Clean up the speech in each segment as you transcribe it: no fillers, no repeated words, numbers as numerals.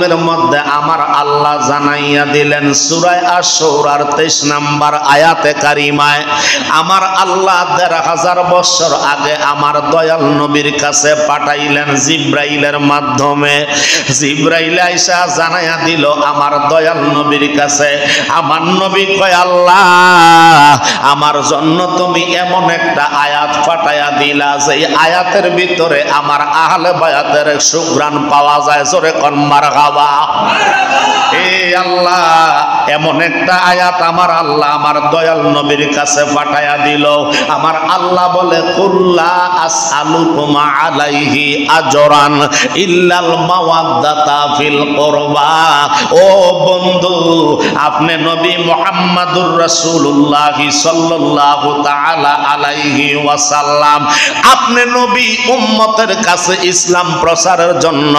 কারিমের মধ্যে আমার আল্লাহ জানাইয়া দিলেন সূরা আশ-শুরা 23 নম্বর আয়াতে কারিমায় আমার আল্লাহ ১৫০০ বছর আগে আমার দয়াল নবীর কাছে পাঠাইলেন জিব্রাইলের মাধ্যমে। জিব্রাইল আইসা জানাইয়া দিল আমার দয়াল নবীর কাছে। আমার নবী কয় আল্লাহ আমার জন্য তুমি এমন একটা আয়াত পাঠাইয়া দিলা যে আয়াতের ভিতরে আমার আহলে বায়াতের সুঘ্রাণ পাওয়া যায়। জোরে কোন মারহাবা। এ আল্লাহ এমন একটা আয়াত আমার আল্লাহ আমার দয়াল নবীর কাছে পাঠাইয়া দিল। আমার আল্লাহ বলে কুল্লা আসআলুকুম আলাইহি আজরান ইল্লাল মাওয়াদ্দাতা ফিল কুরবা। ও বন্ধু আপনি নবী মুহাম্মাদুর রাসূলুল্লাহ সাল্লাল্লাহু তাআলা আলাইহি ওয়াসাল্লাম আপনি নবী উম্মতের কাছে ইসলাম প্রচারের জন্য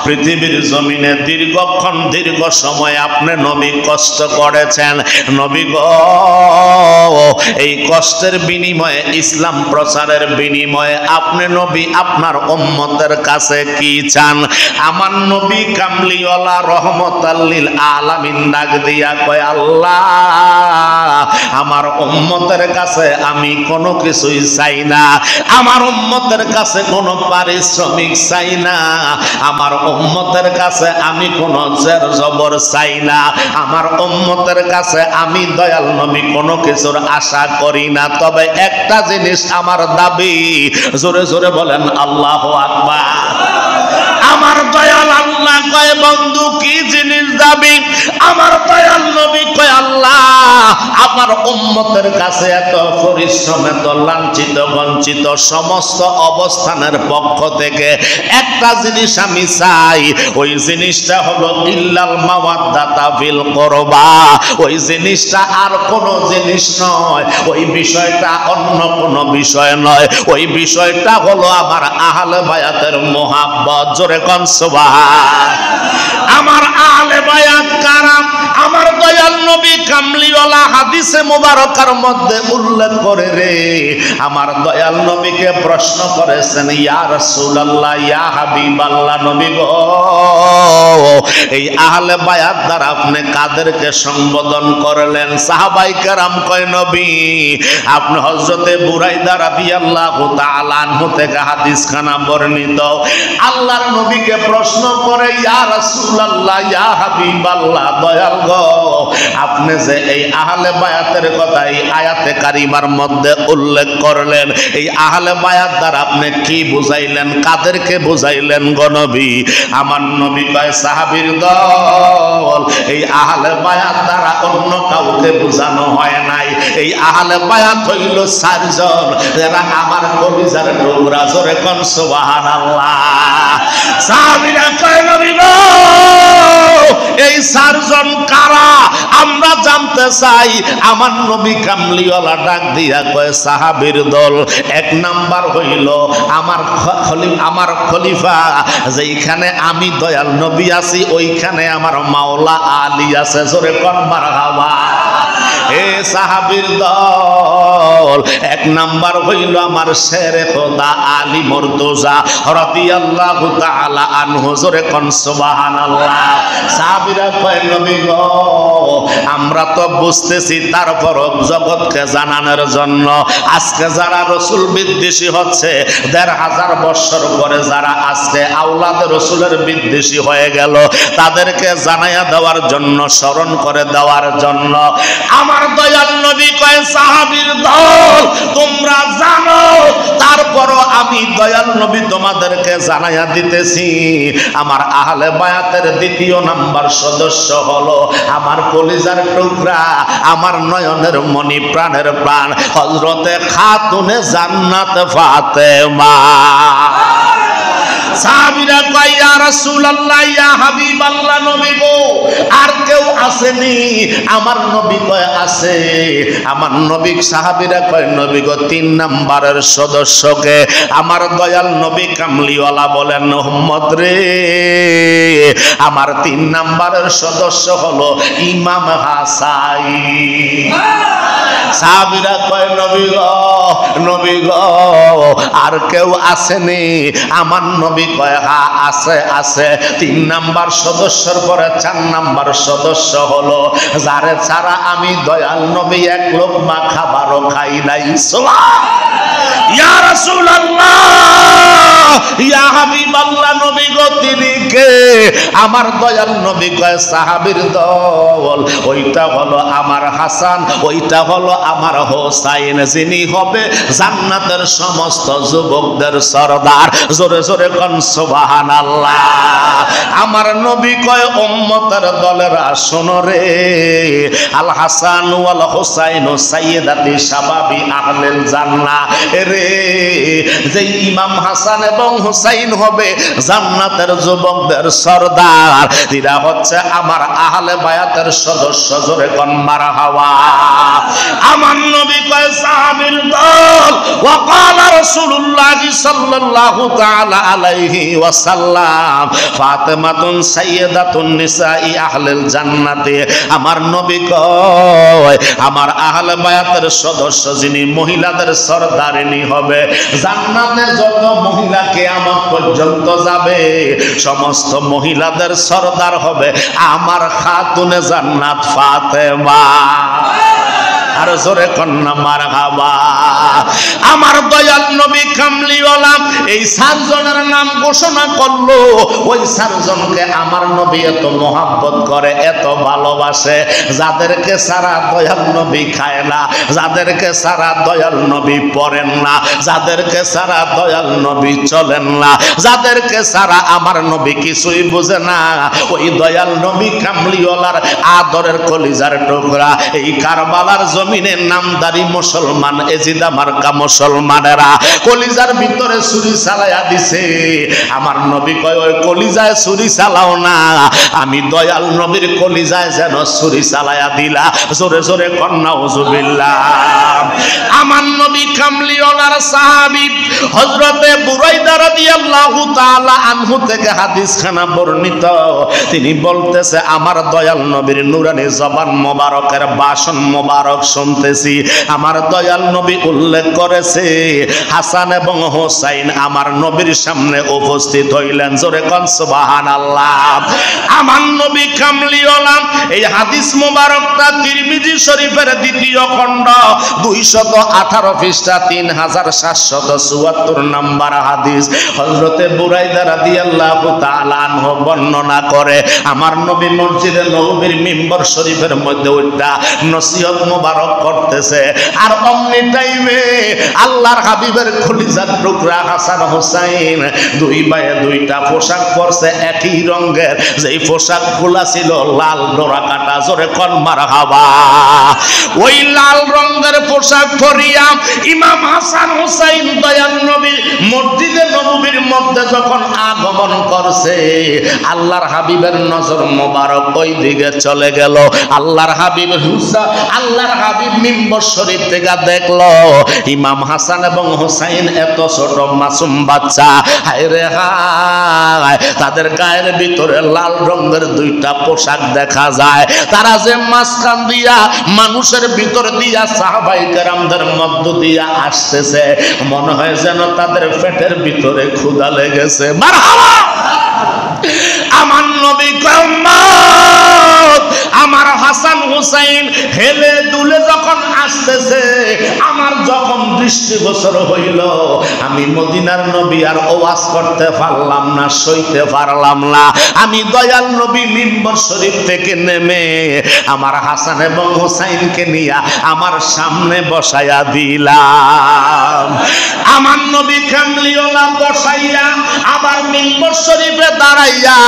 পৃথিবীর জমিনে দীর্ঘক্ষণ দীর্ঘ সময় আপনি নবী কষ্ট করেছেন। নবী গো এই কষ্টের বিনিময়ে ইসলাম প্রচারের বিনিময়ে আপনি নবী আপনার উম্মতের কাছে কি চান? আমার নবী কামলিওয়ালা রহমতাল লিল আলামিন ডাক দিয়া কয় আল্লাহ আমার উম্মতের কাছে আমি কোনো কিছুই চাই না। আমার উম্মতের কাছে কোনো পারিশ্রমিক চাই না। আমার উম্মতের কাছে আমি কোনো জের জবর চাই না। আমার উম্মতের কাছে আমি দয়াল নবী কোনো কিছুর আশা করি না। তবে একটা জিনিস আমার দাবি, জোরে জোরে বলেন আল্লাহু আকবার। আমার দয়াল আল্লাহ কয় বন্ধু কি জিনিস দাবি? আমার দয়াল নবী কয় আল্লাহ আমার উম্মতের কাছে এত পরিশ্রম এত লাঞ্ছিত বঞ্চিত সমস্ত অবস্থানের পক্ষ থেকে একটা জিনিস আমি চাই। ওই জিনিসটা হলো ইল্লাল মাওয়াদ্দাতা ফিল কুরবা। ওই জিনিসটা আর কোনো জিনিস নয়, ওই বিষয়টা অন্য কোনো বিষয় নয়। ওই বিষয়টা হলো আমার আহলে বায়াতের মোহাব্বত। জোরে কোন সুবহান। আমার আহলে বায়াত কারা? আমার দয়াল নবী কামলিওয়ালা হাদিসে মুবারকার মধ্যে উল্লেখ করে রে আমার দয়াল নবীকে প্রশ্ন করেছেন ইয়া রাসূলুল্লাহ ইয়া হাবিবাল্লাহ নবী গো এই আহলে বায়াত দ্বারা আপনি কাদেরকে সম্বোধন করলেন? সাহাবায়ে কেরাম কয় নবী আপনি হযরতে বুরাইদা রাদিয়াল্লাহু তাআলা আনহু থেকে হাদিসখানা বর্ণিত। আল্লাহর নবীকে প্রশ্ন করে ইয়া রাসূলুল্লাহ ইয়া হাবিবাল্লাহ দয়াল গো আপনি যে এই আহলে বায়াতের কথা এই আয়াতে কারিমার মধ্যে উল্লেখ করলেন এই আহলে বায়াত দ্বারা আপনি কি বুঝাইলেন? কাদেরকে বুঝাইলেন গো নবী? আমার নবী কয় সাহাবীর দল এই আহলে বায়াত দ্বারা অন্য কাউকে বোঝানো হয় নাই। এই আহলে বায়াত হইল 4 জন যারা আমার কলিজার টুকরা। জোরে কোন সুবহানাল্লাহ। সাহাবীরা কয় নবী গো এই 4 জন কারা আমরা জানতে চাই। আমার নবী কামলিওয়ালা ডাক দিয়া কয় সাহাবীর দল 1 নাম্বার হইল আমার খলিফা যেইখানে আমি দয়াল নবী আছি ওইখানে আমার মাওলা আলী আছে। জোরে কোন মারহাবা। এ সাহাবীর দল 1 নাম্বার হইল আমার শেরে খোদা আলী মুর্তজা রাদিয়াল্লাহু তাআলা আনহু। জোরে কোন সুবহানাল্লাহ। সাহাবীরা কয় নবী গো আমরা তো বুঝতেছি তারপর জগৎকে জানানোর জন্য আজকে যারা রাসূল বিদ্বেষী হচ্ছে ১৫০০ বছর পরে যারা আজকে আওলাদে রাসূলের বিদ্বেষী হয়ে গেল তাদেরকে জানাইয়া দেওয়ার জন্য স্মরণ করে দেওয়ার জন্য আমার দয়াল নবী কয় সাহাবীর দল তোমরা জানো তারপরও আমি দয়াল নবী তোমাদেরকে জানাইয়া দিতেছি। আমার আহলে বায়াতের 2 নাম্বার সদস্য হলো আমার কলিজার টুকরা আমার নয়নের মণি প্রাণের প্রাণ হযরতে খাতুনে জান্নাত ফাতেমা। সাহাবীরা কয় ইয়া রাসূলুল্লাহ ইয়া হাবিবাল্লাহ নবী গো আর কেউ আসেনি? আমার নবী কয় আছে। আমার নবী সাহাবীরা কয় নবী গো 3 নাম্বারের সদস্যকে আমার দয়াল নবী কামলিওয়ালা বলেন মুহাম্মদ রে আমার 3 নাম্বারের সদস্য হলো ইমাম হাসান। সাহাবীরা কয় নবী গো আর কেউ আসেনি? আমার নবী নবী কয় হ্যাঁ আছে আছে। 3 নাম্বার সদস্যর পরে 4 নাম্বার সদস্য হলো যারে ছাড়া আমি দয়াল নবী এক লোকমা খাবারও খাই নাই। ইয়া রাসূলুল্লাহ, ইয়া হাবিবাল্লাহ, নবী গো তিনি কে? আমার দয়াল নবী কয় সাহাবীর দল, ওইটা হলো আমার হাসান, ওইটা হলো আমার হোসাইন, যিনি হবে জান্নাতের সমস্ত যুবকদের সরদার। জোরে জোরে কোন সুবহানাল্লাহ। আমার নবী কয় উম্মতের দলেরা শোনো রে, আল হাসান ওয়াল হুসাইন সাইয়্যিদাতি শাবাবি আহলিল জান্নাহ। রে যে ইমাম হাসান এবং হুসাইন হবে জান্নাতের যুবকদের সরদার, এরা হচ্ছে আমার আহলে বায়াতের সদস্য। জোরে কোন মারহাবা। আমার নবী কয় সাহাবীর দল, ওয়া ক্বালা রাসূলুল্লাহ সাল্লাল্লাহু তাআলা আলাইহি ওয়াসাল্লাম ফাতেমাতুন সাইয়্যিদাতুন নিসাই আহলিল জান্নাতি। আমার নবী কয় আমার আহলে বায়াতের সদস্য যিনি মহিলাদের সরদারিনী হবে, জান্নাতে যত মহিলা কিয়ামত পর্যন্ত যাবে সমস্ত মহিলাদের সরদার হবে আমার খাতুনে জান্নাত ফাতেমা। আর জোরে কন্যা মারহাবা। আমার দয়াল নবী কামলিওয়ালা এই 7 জনের নাম ঘোষণা করলো। ওই 7 জনকে আমার নবী এত মহব্বত করে, এত ভালোবাসে, যাদেরকে সারা দয়াল নবী খায় না, যাদেরকে সারা দয়াল নবী পড়েন না, যাদেরকে সারা দয়াল নবী চলেন না, যাদেরকে সারা আমার নবী কিছুই বুঝে না, ওই দয়াল নবী কামলিওয়ালার আদরের কলিজার টুকরা এই কারবালার জমিনের নামদারি মুসলমান এজিদা মার্কা মুসলমানেরা কলিজার ভিতরে ছুরি চালাইয়া দিছে। আমার নবী কয় ওই কলিজায় ছুরি চালাও না, আমি দয়াল নবীর কলিজায় যেন ছুরি চালাইয়া দিলা। জোরে জোরে কন্যা নাউজুবিল্লাহ। আমার নবী কামলিওয়ালার সাহাবী হযরতে বুরাইদা রাদিয়াল্লাহু তাআলা আনহু থেকে হাদিসখানা বর্ণিত। তিনি বলতেছে আমার দয়াল নবীর নুরানি জবান মোবারকের ভাষণ মোবারক শুনতেছি। আমার দয়াল নবী উল্লেখ করেছে হাসান এবং হোসাইন আমার নবীর সামনে উপস্থিত হইলেন। জোরে কোন সুবহানাল্লাহ। আমার নবী কামলিওয়ালা এই হাদিস মোবারকটা তিরমিজি শরীফের 2য় খণ্ড 218 পৃষ্ঠা 3774 নাম্বার হাদিস হযরতে বুরাইদা রাদিয়াল্লাহু তাআলা আনহু বর্ণনা করে আমার নবী মসজিদে নববীর মিম্বর শরীফের মধ্যে ওইটা নসিহত মোবারক করতেছে। আর অমনি টাইমে আল্লাহর হাবিবের খলিজার টুকরা হাসান হোসাইন 2 ভাইয়ে 2টা পোশাক পরছে একই রঙের, যেই পোশাকগুলা ছিল লাল ডোরা কাটা। জোরে কোন মারহাবা। ওই লাল রঙের পোশাক পরিয়া ইমাম হাসান হোসাইন দয়াল নবী মসজিদে নববীর মধ্যে যখন আগমন করছে আল্লাহর হাবিবের নজর মোবারক ওই দিকে চলে গেল। আল্লাহর হাবিব আল্লাহর হাবিব মিম্বর শরীফ থেকে দেখলো ইমাম হাসান এবং হোসাইন এত ছোট মাসুম বাচ্চা, হায় রে হায়, তাদের গায়ের ভিতরে লাল রঙের 2টা পোশাক দেখা যায়। তারা যে মাঝখান দিয়া মানুষের ভিতর দিয়া সাহাবায়ে কেরামদের মধ্য দিয়া আসতেছে, মনে হয় যেন তাদের পেটের ভিতরে ক্ষুধা লেগেছে। মারহাবা। আমার নবী আমার হাসান হুসাইন হেলে দুলে যখন আসতেছে আমার যখন দৃষ্টিগোচর হইল আমি মদিনার নবী আর ওয়াজ করতে পারলাম না, সইতে পারলাম না। আমি দয়াল নবী মিম্বর শরীফ থেকে নেমে আমার হাসান এবং হুসাইনকে নিয়ে আমার সামনে বসাইয়া দিলাম। আমার নবী কামলিওয়ালা বসাইয়া আবার মিম্বর শরীফে দাঁড়াইয়া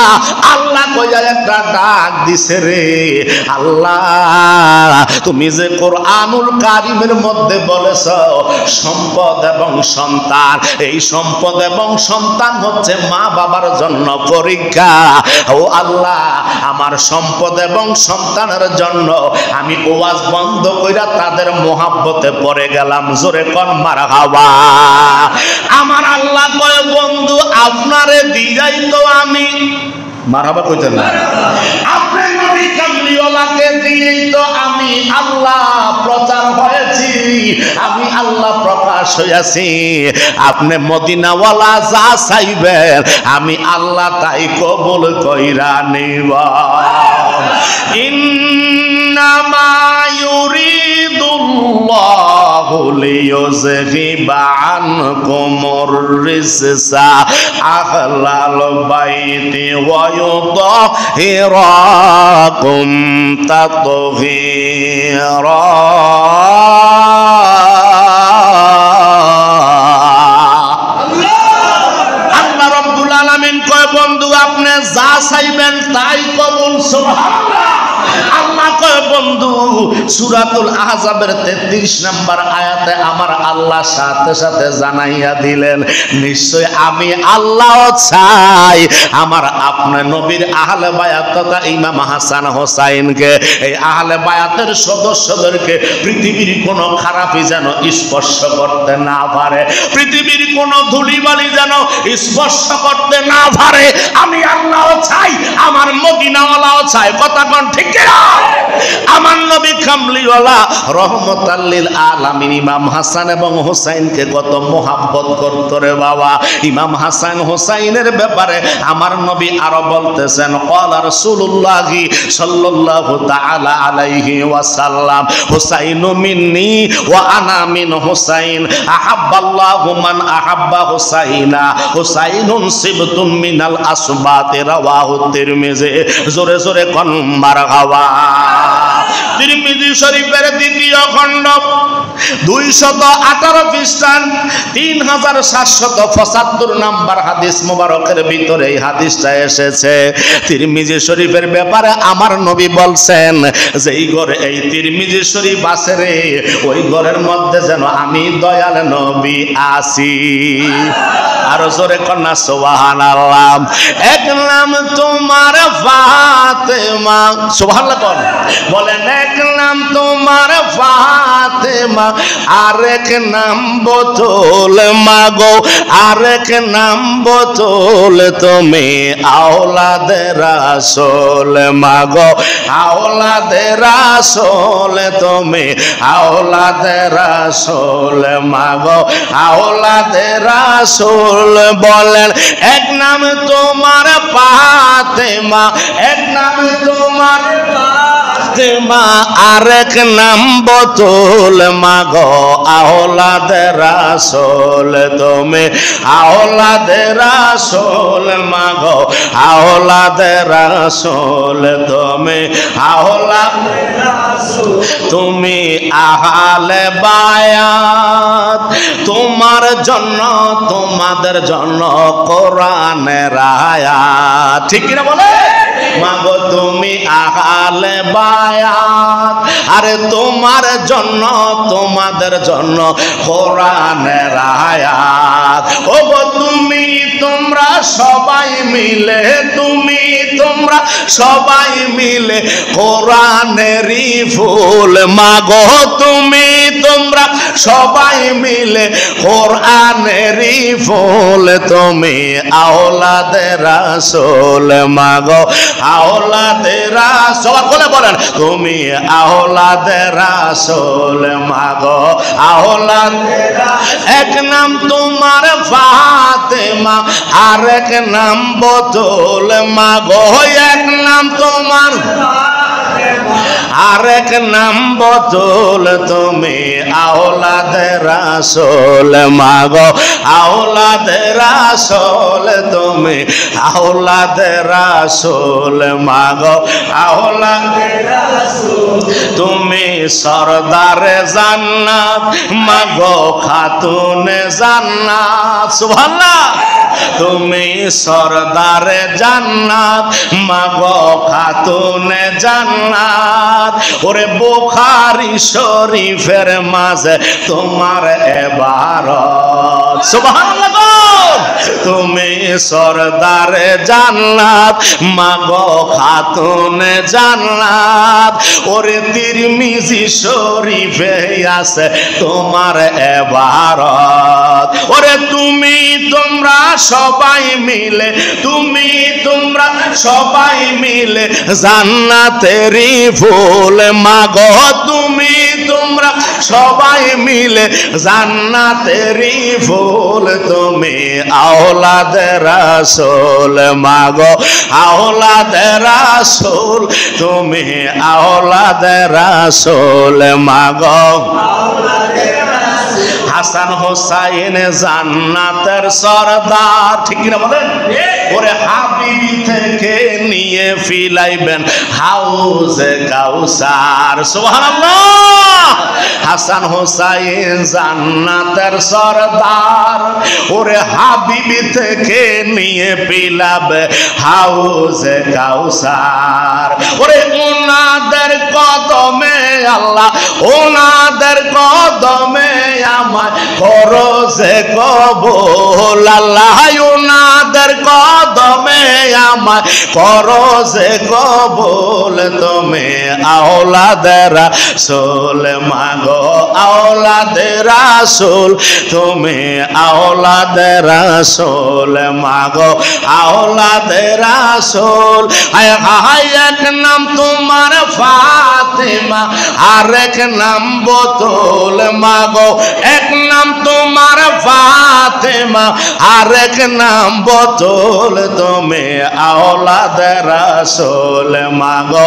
আল্লাহ কইয়া একটা ডাক দিছে রে আল্লাহ, তুমি যে কোরআনুল কারীমের মধ্যে বলেছ সম্পদ এবং সন্তান, এই সম্পদ এবং সন্তান হচ্ছে মা বাবার জন্য পরীক্ষা। ও আল্লাহ, আমার সম্পদ এবং সন্তানের জন্য আমি ওয়াজ বন্ধ কইরা তাদের মোহাব্বতে পড়ে গেলাম। জোরে কোন মারহাবা। আমার আল্লাহ কয় বন্ধু আপনারে দিয়াই তো আমি মারহাবা কইতেন না। আপনি নবী কামলিওয়ালা ওয়ালাকে দিয়েই তো আমি আল্লাহ প্রচার হয়েছি, আমি আল্লাহ প্রকাশ হইয়াছি। আপনি মদিনাওয়ালা যা চাইবেন আমি আল্লাহ তাই কবুল কইরা নিব। ইন্নামা ইউরিদুল্লাহু লিইয়ুযহিবা আনকুমুর রিজসা আহলাল বাইতি ওয়া ইউতাহিরাকুম তাতহীরা। আল্লাহ রাব্বুল আলামিন কয় বন্ধু আপনি যা চাইবেন তাই কবুল। সুবহানাল্লাহ। আল্লাহ কয় বন্ধু সূরাতুল আহজাবের 33 নম্বর আয়াতে আমার আল্লাহ সাথে সাথে জানাইয়া দিলেন নিশ্চয় আমি আল্লাহ চাই আমার আপনার নবীর আহলে বায়াত তথা ইমাম হাসান হোসাইনকে, এই আহলে বায়াতের সদস্যদেরকে পৃথিবীর কোনো খারাপই যেন স্পর্শ করতে না পারে, পৃথিবীর কোনো ধুলিবালি যেন স্পর্শ করতে না পারে। আমি আল্লাহ চাই, আমার মদিনাওয়ালাও চাই। কথা কোন ঠিক কিনা? আমার নবী কামলিওয়ালা রহমাতাল লিল আলামিন ইমাম হাসান এবং হোসাইনকে কত মোহাব্বত করত রে বাবা। ইমাম হাসান হোসাইনের ব্যাপারে আমার নবী আরো বলতেছেন ক্বালা রাসূলুল্লাহি সাল্লাল্লাহু তাআলা আলাইহি ওয়াসাল্লাম হুসাইনু মিন্নি ওয়া আনা মিন হুসাইন আহাব্বাল্লাহু মান আহাব্বা হুসাইনা হুসাইনুন সিবতুম মিনাল আসবাতি রাওয়াহু তিরমিজি। জোরে জোরে কোন মারহাবা। তিরমিজি শরীফের দ্বিতীয় খণ্ড 218 পৃষ্ঠা 3775 নাম্বার হাদিস মোবারকের ভিতরে এই হাদিসটা এসেছে। তিরমিজি শরীফের ব্যাপারে আমার নবী বলছেন যে এই ঘরে এই তিরমিজি শরীফ আছে রে, ওই ঘরের মধ্যে যেন আমি দয়াল নবী আসি। আরো জোরে কন্যা সুবহানাল্লাহ। এক নাম তোমার ফাতেমা, সুবহানাল্লাহ বলেন। এক নাম তোমার ফাতেমা, আরেক নাম বোতল মাগো, আরেক নাম বোতল তুমি আওলাদে রাসূল মাগো, আওলাদে রাসূল তুমি আওলাদে রাসূল মাগো, আওলাদে রাসূল। বলেন এক নাম তোমার ফাতেমা, এক নাম তোমার ফাতেমা, আরেক নাম বোতল মাগো, আওলাদে রাসূল তুমি আওলাদে রাসূল মাগো, আওলাদে রাসূল তুমি আওলাদে রাসূল। তুমি আহলে বায়াত, তোমার জন্য তোমাদের জন্য কোরআনের আয়াত। ঠিক কি না বলে মাগো তুমি আহলে বায়াত, আরে তোমার জন্য তোমাদের জন্য কোরআনের আয়াত। ও গো তুমি তোমরা সবাই মিলে, তুমি তোমরা সবাই মিলে কোরআনেরই ফুল মাগো, তুমি তোমরা সবাই মিলে কোরআনেরই ফুল তুমি আওলাদে রাসূল মাগো, আওলাদে রাসূল। বলে বলেন তুমি আওলাদে রাসূল মাগো, আওলাদে রাসূল। এক নাম তোমার ফাতেমা, আরেক নাম বোতল মাগো, এক নাম তোমার আরেক নাম বোতল তুমি আওলাদে রাসূল মাগো, আওলাদে রাসূল তুমি আওলাদে রাসূল মাগো, আওলাদে রাসূল। তুমি সরদারে জান্নাত মাগো, খাতুনে জান্নাত। সুবহানাল্লাহ। তুমি সরদারে জান্নাত মাগো, খাতুনে জান্নাত। ওরে বুখারী শরীফের মাঝে তোমার ইবারত। সুবহানাল্লাহ। তুমি সরদারে জান্নাত মাগো, খাতুনে জান্নাত। ওরে তিরমিজি শরীফে আছে তোমার ইবারত। ওরে তুমি তোমরা সবাই মিলে, তুমি তোমরা সবাই মিলে জান্নাতেরই ফুল মাগো, তুমি তোমরা সবাই মিলে জান্নাতেরই ফুল, তুমি আওলাদে রাসূল মাগো, আওলাদে রাসূল, তুমি আওলাদে রাসূল মাগো। হাসান হোসাইন জান্নাতের সরদার, ঠিক কিনা বলেন? ওরে হাবিবি থেকে নিয়ে ফিলাইবেন হাউজে কাউসার, সুবহানাল্লাহ। হাসান হোসাইন জান্নাতের সরদার, ওরে হাবিবি থেকে নিয়ে পিলাবে হাউজে কাউসার। ওরে ওনাদের কদমে আল্লাহ, ওনাদের কদমে আমায় করো যে কবুল আল্লাহ, ওনাদের কদমে আমায় করো যে কবুল, তুমি আওলাদে রাসূল মাগো, আওলাদে রাসূল, তুমি আওলাদে রাসূল মাগো, আওলাদে রাসূল। হায় হায় এক নাম তোমার ফাতেমা, আরেক নাম বোতল মাগো, এক নাম তোমার ফাতেমা, আরেক নাম বোতল, তুমি আওলাদে রাসূল মাগো,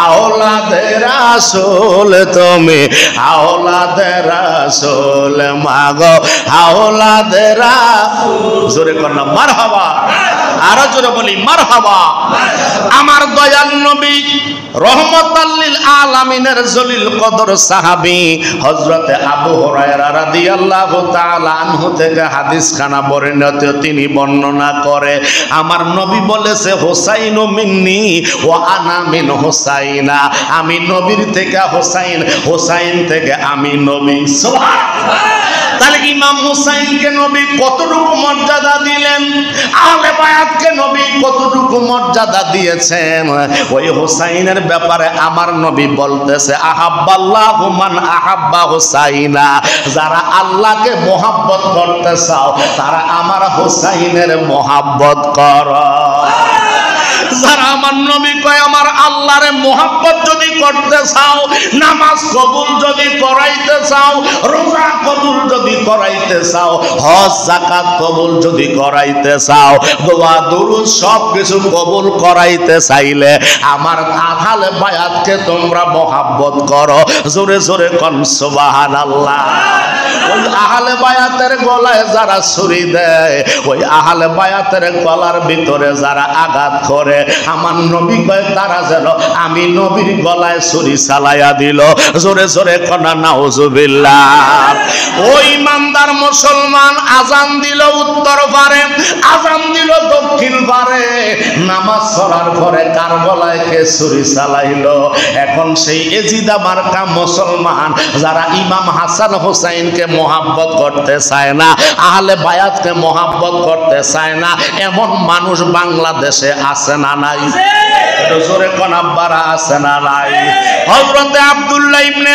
আওলাদে রাসূল, তুমি আওলাদে রাসূল মাগো, আওলাদে রাসূল। জোরে কর না মারহাবা, আরো জোরে বলি মারহাবা। আমার দয়াল নবী রহমাতাল লিল আলামিনের জলিল কদর সাহাবী হযরতে আবু হুরায়রা রাদিয়াল্লাহু তাআলা আনহু থেকে হাদিস খানা বর্ণিত, তিনি বর্ণনা করে আমার নবী বলেছে, হোসাইনু মিন্নি ওয়া আনা মিন হোসাইনা, আমি নবীর থেকে হোসাইন, হোসাইন থেকে আমি নবী। সুবহানাল্লাহ। তাহলে ইমাম হুসাইনকে নবী কতটুকু মর্যাদা দিলেন, আহলে বায়াতকে নবী কতটুকু মর্যাদা দিয়েছেন। ওই হুসাইনের ব্যাপারে আমার নবী বলতেছে, আহাব্বাল্লাহু মান আহাব্বা হুসাইনা, যারা আল্লাহকে মোহাব্বত করতে চাও তারা আমার হুসাইনের মোহাব্বত করো। যারা আমার নবী কয় আমার আল্লাহরে মোহাব্বত যদি করতে চাও, নামাজ কবুল যদি করাইতে চাও, রোজা কবুল যদি করাইতে চাও, হজ যাকাত কবুল যদি করাইতে চাও, দোয়া দুরূদ সব কিছু কবুল করাইতে চাইলে আমার আহলে বায়াতকে তোমরা মোহাব্বত করো। জোরে জোরে কোন সুবহানাল্লাহ। ওই আহলে বায়াতের গলায় যারা ছুরি দেয়, ওই আহলে বায়াতের গলার ভিতরে যারা আঘাত করে, আমার নবী কয় তারা যেন আমি নবীর গলায় ছুরি চালাইয়া দিল। জোরে জোরে কনা নাউজুবিল্লাহ। ওই ইমানদার মুসলমান আজান দিল উত্তর পারে, আজান দিল দক্ষিণ পারে, নামাজ পড়ার পরে কার গলায় কে ছুরি চালাইলো? এখন সেই এজিদা মার্কা মুসলমান যারা ইমাম হাসান হোসাইনকে মোহাব্বত করতে চায় না, আহলে বায়াতকে মোহাব্বত করতে চায় না, এমন মানুষ বাংলাদেশে আছে না নাই? জোরে কোন আব্বারা আছে না নাই? হযরতে আব্দুল্লাহ ইবনে